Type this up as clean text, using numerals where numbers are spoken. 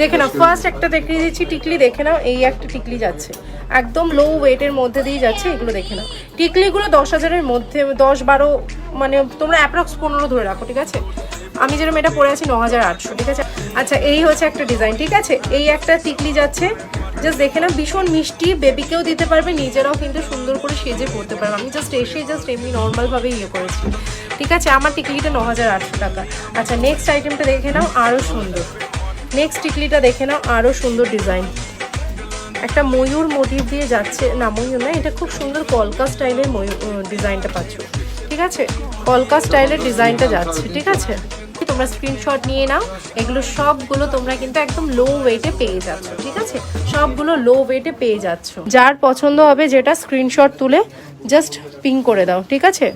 দেখে নাও, ফার্স্ট একটা দেখিয়ে দিচ্ছি টিকলি, দেখে নাও এই একটা টিকলি যাচ্ছে একদম লো ওয়েটের মধ্যে দিয়ে যাচ্ছে। এগুলো দেখে নাও, টিকলিগুলো 10,000-এর মধ্যে, 10-12 মানে তোমরা অ্যাপ্রক্স 15 ধরে রাখো, ঠিক আছে। আমি যেরকম এটা পরে আছি 9,800, ঠিক আছে। আচ্ছা এই হচ্ছে একটা ডিজাইন, ঠিক আছে। এই একটা টিকলি যাচ্ছে, জাস্ট দেখে না, ভীষণ মিষ্টি, বেবিকেও দিতে পারবে, নিজেরাও কিন্তু সুন্দর করে সেজে পড়তে পারবে। আমি জাস্ট এমনি নর্মালভাবে ইয়ে করেছি, ঠিক আছে। আমার টিকলিটা 9,800 টাকা। আচ্ছা নেক্সট আইটেমটা দেখে নাও, আরও সুন্দর। নেক্সট টিকলিটা দেখে নাও, আরও সুন্দর ডিজাইন, একটা ময়ূর মোটিভ দিয়ে যাচ্ছে, না ময়ূর না, এটা খুব সুন্দর কলকা স্টাইলের ময়ূর ডিজাইনটা পাচ্ছ, ঠিক আছে। কলকা স্টাইলের ডিজাইনটা যাচ্ছে, ঠিক আছে। তোমরা স্ক্রিনশট নিয়ে নাও, এগুলো সবগুলো তোমরা কিন্তু একদম লো ওয়েটে পেয়ে যাচ্ছ, ঠিক আছে। সবগুলো লো ওয়েটে পেয়ে যাচ্ছ। যার পছন্দ হবে যেটা স্ক্রিনশট তুলে জাস্ট পিং করে দাও, ঠিক আছে।